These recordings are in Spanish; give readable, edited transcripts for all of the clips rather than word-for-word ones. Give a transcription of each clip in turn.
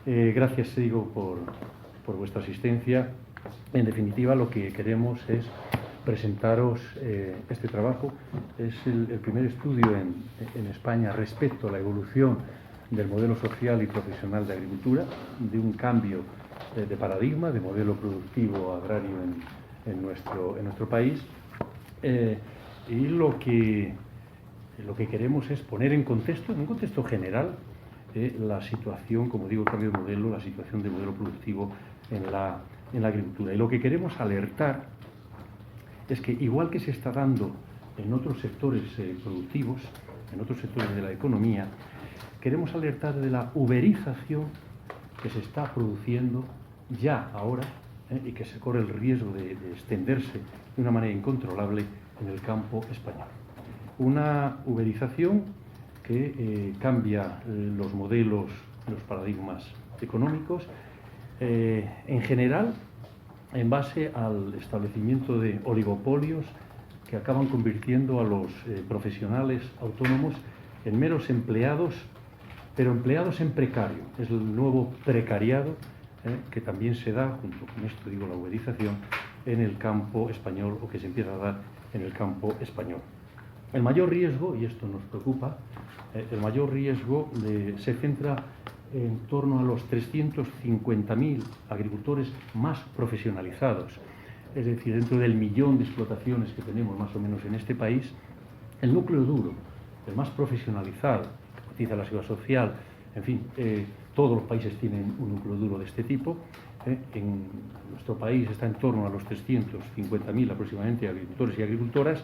Gracias, digo, por vuestra asistencia. En definitiva, lo que queremos es presentaros este trabajo. Es el primer estudio en España respecto a la evolución del modelo social y profesional de agricultura, de un cambio de paradigma, de modelo productivo agrario en nuestro país. Y lo que queremos es poner en un contexto general, la situación, como digo, el cambio de modelo, la situación del modelo productivo en la agricultura. Y lo que queremos alertar es que, igual que se está dando en otros sectores productivos, en otros sectores de la economía, queremos alertar de la uberización que se está produciendo ya ahora, y que se corre el riesgo de extenderse de una manera incontrolable en el campo español. Una uberización que cambia los modelos, los paradigmas económicos, en general, en base al establecimiento de oligopolios que acaban convirtiendo a los profesionales autónomos en meros empleados, pero empleados en precario. Es el nuevo precariado que también se da, junto con esto digo la uberización, en el campo español, o que se empieza a dar en el campo español. El mayor riesgo, y esto nos preocupa, el mayor riesgo se centra en torno a los 350.000 agricultores más profesionalizados. Es decir, dentro del millón de explotaciones que tenemos más o menos en este país, el núcleo duro, el más profesionalizado, que cotiza la seguridad social, en fin, todos los países tienen un núcleo duro de este tipo. En nuestro país está en torno a los 350.000 aproximadamente agricultores y agricultoras.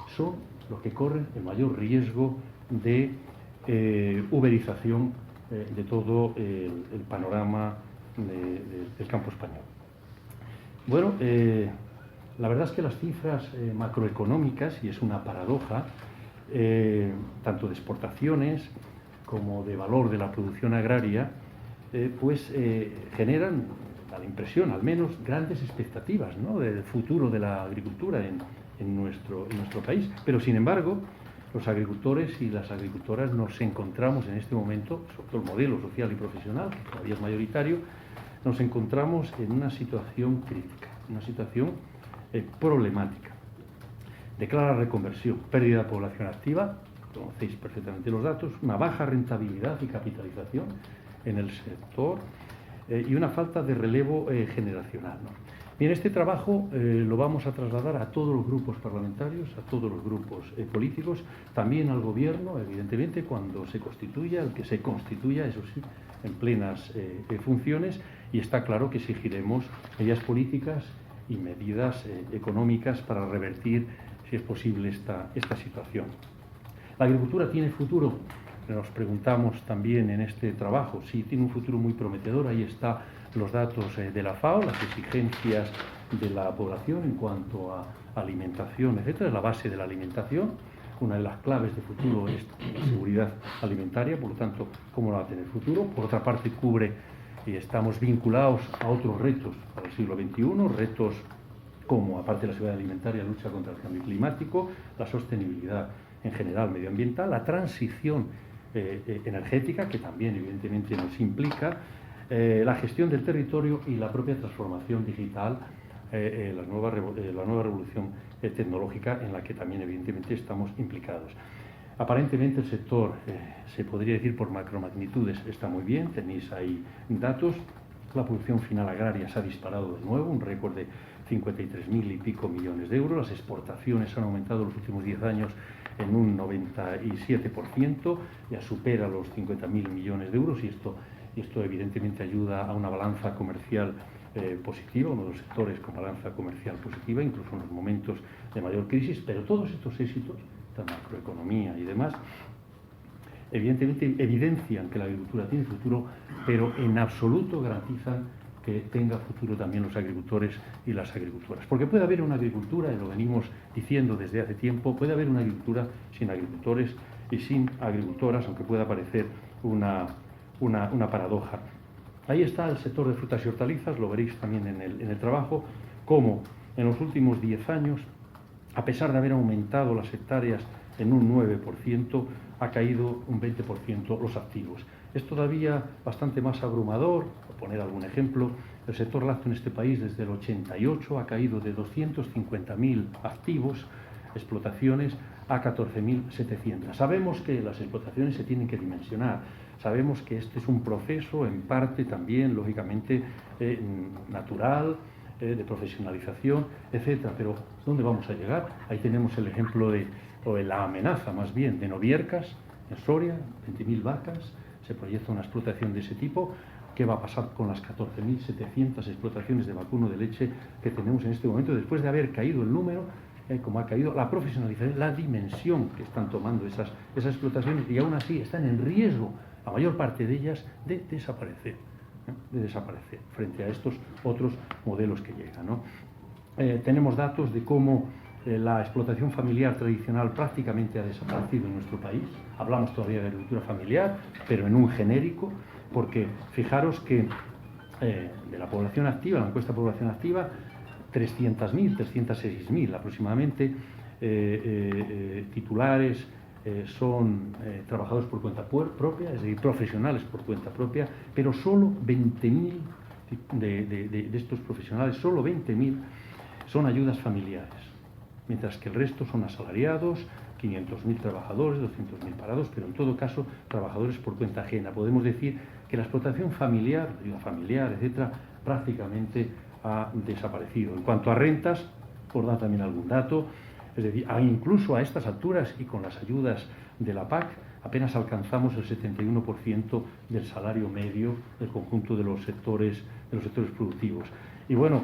Son los que corren el mayor riesgo de uberización de todo el panorama del campo español. Bueno, la verdad es que las cifras macroeconómicas, y es una paradoja, tanto de exportaciones como de valor de la producción agraria, generan, da la impresión, al menos, grandes expectativas, ¿no?, del futuro de la agricultura en nuestro país. Pero, sin embargo, los agricultores y las agricultoras nos encontramos en este momento, sobre todo el modelo social y profesional, que todavía es mayoritario, nos encontramos en una situación crítica, una situación problemática, de clara reconversión, pérdida de población activa, conocéis perfectamente los datos, una baja rentabilidad y capitalización en el sector, y una falta de relevo generacional, ¿no? Bien, este trabajo lo vamos a trasladar a todos los grupos parlamentarios, a todos los grupos políticos, también al Gobierno, evidentemente, cuando se constituya, el que se constituya, eso sí, en plenas funciones, y está claro que exigiremos medidas políticas y medidas económicas para revertir, si es posible, esta situación. ¿La agricultura tiene futuro? Nos preguntamos también en este trabajo. Sí, tiene un futuro muy prometedor. Ahí están los datos de la FAO, las exigencias de la población en cuanto a alimentación, etcétera, es la base de la alimentación. Una de las claves de futuro es la seguridad alimentaria, por lo tanto, ¿cómo va a tener futuro? Por otra parte, cubre y estamos vinculados a otros retos para el siglo XXI, retos como, aparte de la seguridad alimentaria, la lucha contra el cambio climático, la sostenibilidad en general medioambiental, la transición energética, que también evidentemente nos implica, la gestión del territorio y la propia transformación digital, la nueva revolución tecnológica en la que también evidentemente estamos implicados. Aparentemente el sector, se podría decir por macromagnitudes, está muy bien, tenéis ahí datos. La producción final agraria se ha disparado de nuevo, un récord de 53.000 y pico millones de euros. Las exportaciones han aumentado en los últimos 10 años en un 97%, ya supera los 50.000 millones de euros, y esto evidentemente ayuda a una balanza comercial positiva, uno de los sectores con balanza comercial positiva, incluso en los momentos de mayor crisis. Pero todos estos éxitos, la macroeconomía y demás, evidentemente evidencian que la agricultura tiene futuro, pero en absoluto garantizan que tenga futuro también los agricultores y las agricultoras. Porque puede haber una agricultura, y lo venimos diciendo desde hace tiempo, puede haber una agricultura sin agricultores y sin agricultoras, aunque pueda parecer una paradoja. Ahí está el sector de frutas y hortalizas, lo veréis también en el trabajo, cómo en los últimos 10 años, a pesar de haber aumentado las hectáreas en un 9%, ha caído un 20% los activos. Es todavía bastante más abrumador, por poner algún ejemplo, el sector lácteo en este país desde el 88 ha caído de 250.000 activos, explotaciones, a 14.700. Sabemos que las explotaciones se tienen que dimensionar, sabemos que este es un proceso en parte también, lógicamente, natural, de profesionalización, etcétera. Pero ¿dónde vamos a llegar? Ahí tenemos el ejemplo o la amenaza más bien, de Noviercas, en Soria, 20.000 vacas, se proyecta una explotación de ese tipo. ¿Qué va a pasar con las 14.700 explotaciones de vacuno de leche que tenemos en este momento, después de haber caído el número, como ha caído la profesionalización, la dimensión que están tomando esas explotaciones, y aún así están en riesgo, la mayor parte de ellas, de desaparecer frente a estos otros modelos que llegan, ¿no? Tenemos datos de cómo la explotación familiar tradicional prácticamente ha desaparecido en nuestro país. Hablamos todavía de agricultura familiar, pero en un genérico, porque fijaros que de la población activa, la encuesta de población activa, 300.000, 306.000 aproximadamente titulares son trabajadores por cuenta propia, es decir, profesionales por cuenta propia, pero solo 20.000 de estos profesionales, solo 20.000 son ayudas familiares, mientras que el resto son asalariados, 500.000 trabajadores, 200.000 parados, pero en todo caso trabajadores por cuenta ajena. Podemos decir que la explotación familiar, la ayuda familiar, etcétera, prácticamente ha desaparecido. En cuanto a rentas, por dar también algún dato, es decir, incluso a estas alturas y con las ayudas de la PAC, apenas alcanzamos el 71% del salario medio del conjunto de los sectores productivos. Y bueno,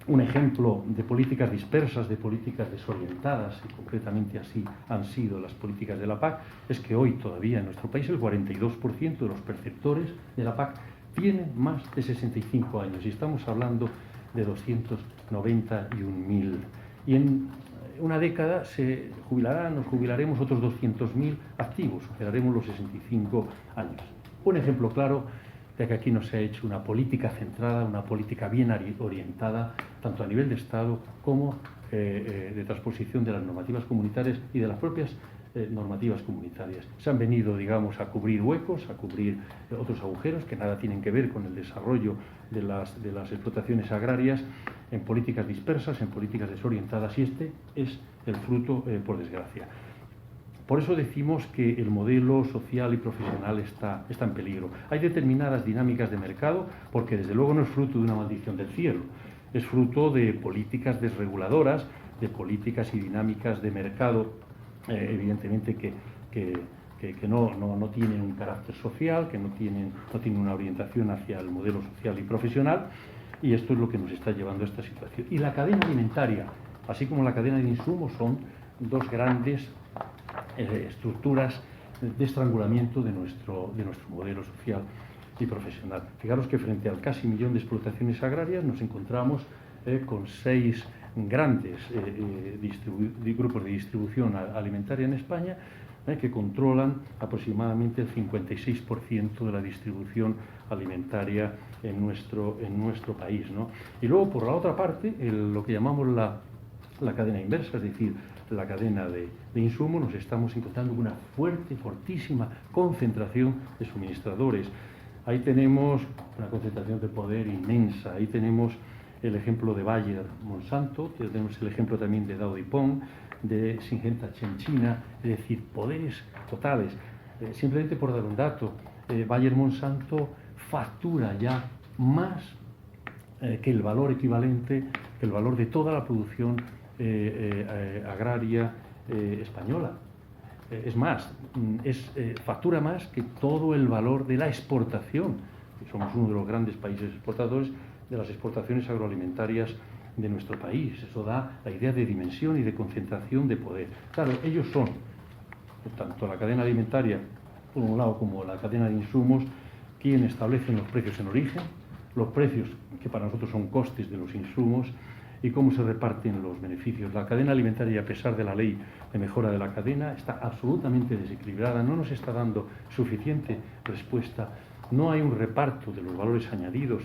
un ejemplo de políticas dispersas, de políticas desorientadas, y concretamente así han sido las políticas de la PAC, es que hoy todavía en nuestro país el 42% de los perceptores de la PAC tienen más de 65 años, y estamos hablando de 291.000. Y en una década nos jubilaremos otros 200.000 activos, superaremos los 65 años. Un ejemplo claro de que aquí no se ha hecho una política centrada, una política bien orientada, tanto a nivel de Estado como de transposición de las normativas comunitarias y de las propias normativas comunitarias. Se han venido, digamos, a cubrir huecos, a cubrir otros agujeros que nada tienen que ver con el desarrollo de las explotaciones agrarias, en políticas dispersas, en políticas desorientadas, y este es el fruto, por desgracia. Por eso decimos que el modelo social y profesional está en peligro. Hay determinadas dinámicas de mercado, porque desde luego no es fruto de una maldición del cielo, es fruto de políticas desreguladoras, de políticas y dinámicas de mercado, evidentemente que no tienen un carácter social, que no tienen una orientación hacia el modelo social y profesional, y esto es lo que nos está llevando a esta situación. Y la cadena alimentaria, así como la cadena de insumos, son dos grandes estructuras de estrangulamiento de nuestro modelo social y profesional. Fijaros que frente al casi 1 millón de explotaciones agrarias nos encontramos con 6 grandes grupos de distribución alimentaria en España, que controlan aproximadamente el 56% de la distribución alimentaria en nuestro país, ¿no? Y luego, por la otra parte, lo que llamamos la cadena inversa, es decir, la cadena de insumos, nos estamos encontrando con una fortísima concentración de suministradores. Ahí tenemos una concentración de poder inmensa. Ahí tenemos el ejemplo de Bayer Monsanto, tenemos el ejemplo también de Dow DuPont, de Syngenta en China, es decir, poderes totales. Simplemente por dar un dato, Bayer Monsanto factura ya más que el valor equivalente, que el valor de toda la producción agraria española. Es más, factura más que todo el valor de la exportación, que somos uno de los grandes países exportadores de las exportaciones agroalimentarias de nuestro país. Eso da la idea de dimensión y de concentración de poder. Claro, ellos son, tanto la cadena alimentaria, por un lado, como la cadena de insumos, quien establecen los precios en origen, los precios que para nosotros son costes de los insumos, y cómo se reparten los beneficios. La cadena alimentaria, a pesar de la ley de mejora de la cadena, está absolutamente desequilibrada, no nos está dando suficiente respuesta, no hay un reparto de los valores añadidos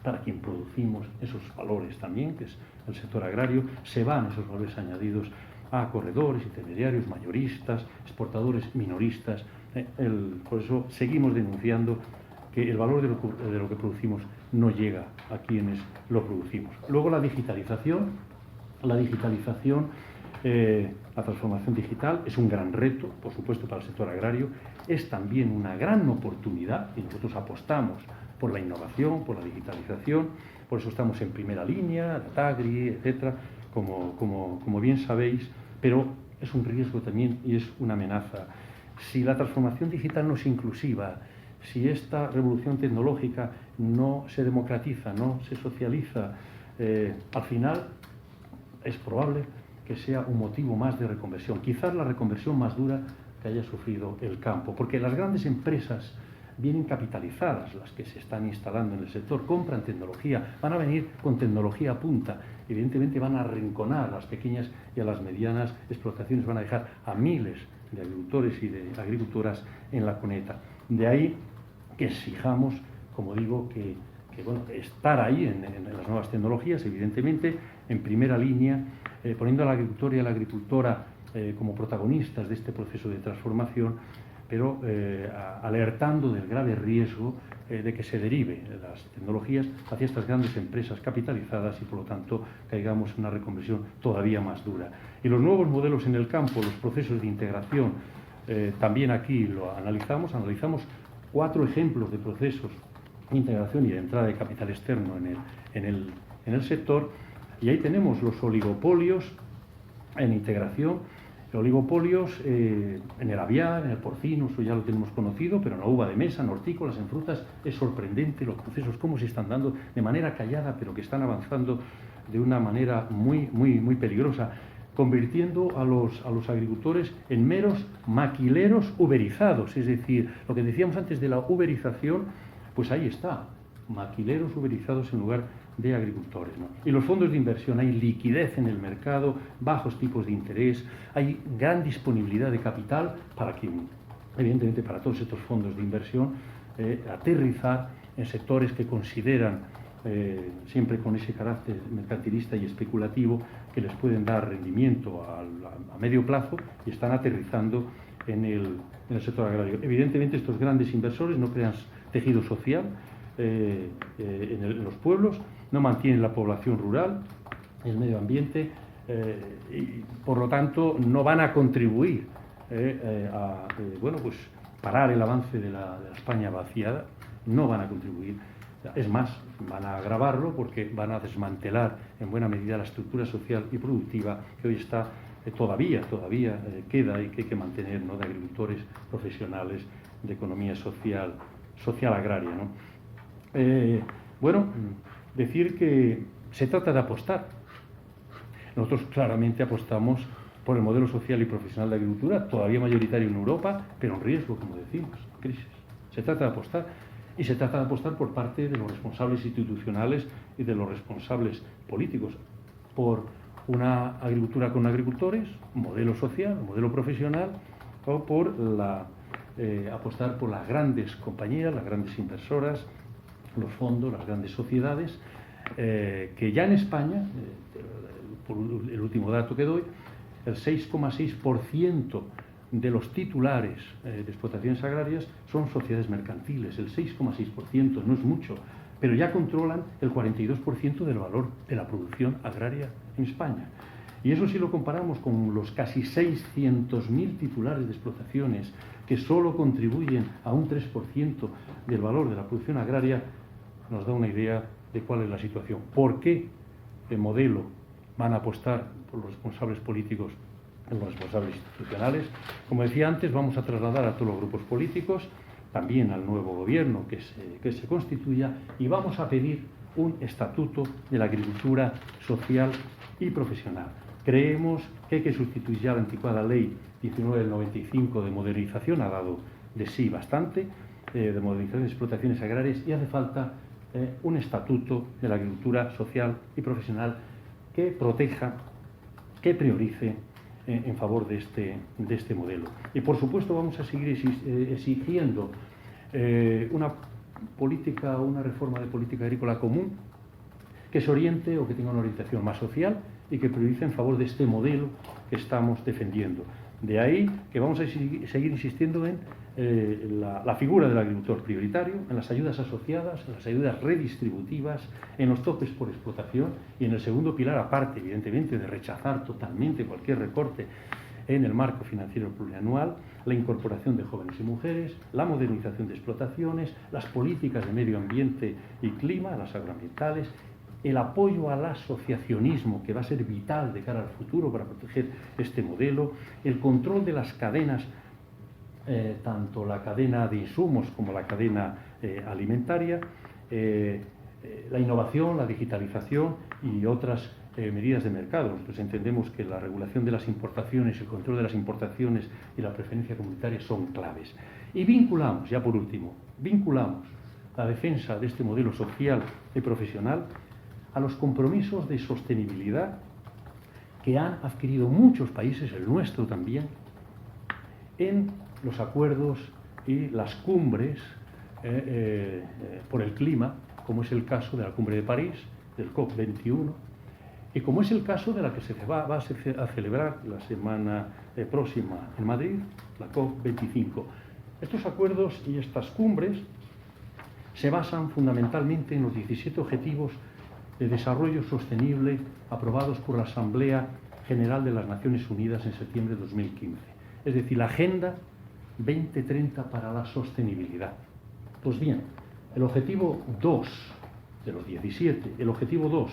para quien producimos esos valores también, que es el sector agrario, se van esos valores añadidos a corredores, intermediarios, mayoristas, exportadores, minoristas. Por eso seguimos denunciando que el valor de lo que producimos no llega a quienes lo producimos. Luego la digitalización. La transformación digital es un gran reto, por supuesto, para el sector agrario. Es también una gran oportunidad y nosotros apostamos por la innovación, por la digitalización. Por eso estamos en primera línea, Datagri, etcétera, como bien sabéis, pero es un riesgo también y es una amenaza. Si la transformación digital no es inclusiva, si esta revolución tecnológica no se democratiza, no se socializa, al final es probable que sea un motivo más de reconversión, quizás la reconversión más dura que haya sufrido el campo, porque las grandes empresas vienen capitalizadas, las que se están instalando en el sector, compran tecnología, van a venir con tecnología a punta, evidentemente van a arrinconar a las pequeñas y a las medianas explotaciones, van a dejar a miles de agricultores y de agricultoras en la cuneta. De ahí que exijamos, como digo, que estar ahí en las nuevas tecnologías, evidentemente, en primera línea, poniendo a la agricultora y a la agricultora como protagonistas de este proceso de transformación, pero alertando del grave riesgo de que se derive las tecnologías hacia estas grandes empresas capitalizadas y, por lo tanto, caigamos en una reconversión todavía más dura. Y los nuevos modelos en el campo, los procesos de integración, también aquí lo analizamos 4 ejemplos de procesos de integración y de entrada de capital externo en el sector, y ahí tenemos los oligopolios en integración, oligopolios en el aviar, en el porcino, eso ya lo tenemos conocido, pero en la uva de mesa, en hortícolas, en frutas, es sorprendente los procesos cómo se están dando de manera callada, pero que están avanzando de una manera muy peligrosa, convirtiendo a los agricultores en meros maquileros uberizados, es decir, lo que decíamos antes de la uberización, pues ahí está, maquileros uberizados en lugar de agricultores, ¿no? Y los fondos de inversión, hay liquidez en el mercado, bajos tipos de interés, hay gran disponibilidad de capital para que, evidentemente, para todos estos fondos de inversión, aterrizar en sectores que consideran, siempre con ese carácter mercantilista y especulativo, que les pueden dar rendimiento a medio plazo y están aterrizando en el sector agrario. Evidentemente, estos grandes inversores no crean tejido social en los pueblos, no mantienen la población rural, el medio ambiente, y por lo tanto no van a contribuir a parar el avance de la España vaciada, no van a contribuir. Es más, van a agravarlo porque van a desmantelar en buena medida la estructura social y productiva que hoy está todavía queda y que hay que mantener, ¿no?, de agricultores profesionales, de economía social agraria, ¿no? Decir que se trata de apostar. Nosotros claramente apostamos por el modelo social y profesional de agricultura, todavía mayoritario en Europa, pero en riesgo, como decimos, crisis. Se trata de apostar, y se trata de apostar por parte de los responsables institucionales y de los responsables políticos, por una agricultura con agricultores, un modelo social, un modelo profesional, o por apostar por las grandes compañías, las grandes inversoras, los fondos, las grandes sociedades, que ya en España, por el último dato que doy, el 6,6% de los titulares de explotaciones agrarias son sociedades mercantiles, el 6,6%, no es mucho, pero ya controlan el 42% del valor de la producción agraria en España. Y eso, si lo comparamos con los casi 600.000 titulares de explotaciones que solo contribuyen a un 3% del valor de la producción agraria, nos da una idea de cuál es la situación. ¿Por qué el modelo van a apostar por los responsables políticos y los responsables institucionales? Como decía antes, vamos a trasladar a todos los grupos políticos, también al nuevo gobierno que se constituya, y vamos a pedir un estatuto de la agricultura social y profesional. Creemos que hay que sustituir ya la anticuada ley 19 del 95 de modernización, ha dado de sí bastante, de modernización de explotaciones agrarias, y hace falta un estatuto de la agricultura social y profesional que proteja, que priorice en favor de este modelo. Y por supuesto vamos a seguir exigiendo una reforma de política agrícola común que se oriente o que tenga una orientación más social y que prioriza en favor de este modelo que estamos defendiendo. De ahí que vamos a seguir insistiendo en la figura del agricultor prioritario, en las ayudas asociadas, en las ayudas redistributivas, en los topes por explotación y en el segundo pilar, aparte, evidentemente, de rechazar totalmente cualquier recorte en el marco financiero plurianual, la incorporación de jóvenes y mujeres, la modernización de explotaciones, las políticas de medio ambiente y clima, las agroambientales, el apoyo al asociacionismo, que va a ser vital de cara al futuro para proteger este modelo, el control de las cadenas, tanto la cadena de insumos como la cadena alimentaria, la innovación, la digitalización y otras medidas de mercado. Nosotros entendemos que la regulación de las importaciones, el control de las importaciones y la preferencia comunitaria son claves. Y vinculamos, ya por último, vinculamos la defensa de este modelo social y profesional a los compromisos de sostenibilidad que han adquirido muchos países, el nuestro también, en los acuerdos y las cumbres por el clima, como es el caso de la Cumbre de París, del COP21, y como es el caso de la que se va a celebrar la semana próxima en Madrid, la COP25. Estos acuerdos y estas cumbres se basan fundamentalmente en los 17 objetivos de desarrollo sostenible aprobados por la Asamblea General de las Naciones Unidas en septiembre de 2015. Es decir, la Agenda 2030 para la sostenibilidad. Pues bien, el objetivo 2 de los 17, el objetivo 2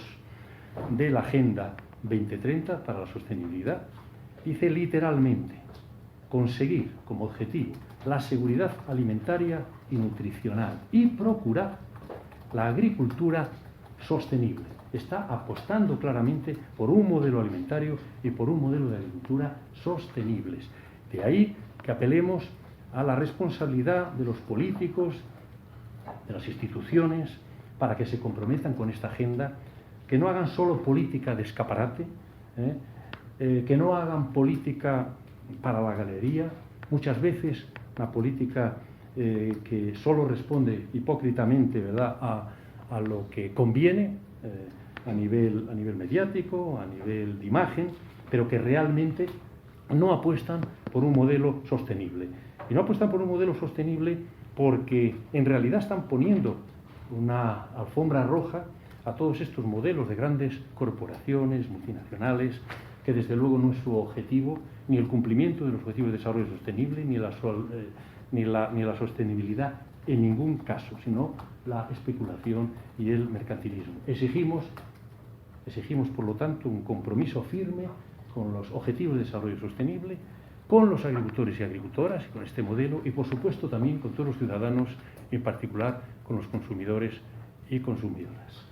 de la Agenda 2030 para la sostenibilidad, dice literalmente: conseguir como objetivo la seguridad alimentaria y nutricional y procurar la agricultura sostenible. Está apostando claramente por un modelo alimentario y por un modelo de agricultura sostenibles. De ahí que apelemos a la responsabilidad de los políticos, de las instituciones, para que se comprometan con esta agenda, que no hagan solo política de escaparate, que no hagan política para la galería, muchas veces una política que solo responde hipócritamente, ¿verdad?, a lo que conviene a nivel mediático, a nivel de imagen, pero que realmente no apuestan por un modelo sostenible. Y no apuestan por un modelo sostenible porque en realidad están poniendo una alfombra roja a todos estos modelos de grandes corporaciones multinacionales, que desde luego no es su objetivo, ni el cumplimiento de los objetivos de desarrollo sostenible, ni la sostenibilidad en ningún caso, sino la especulación y el mercantilismo. Exigimos, por lo tanto, un compromiso firme con los objetivos de desarrollo sostenible, con los agricultores y agricultoras, y con este modelo, y por supuesto también con todos los ciudadanos, en particular con los consumidores y consumidoras.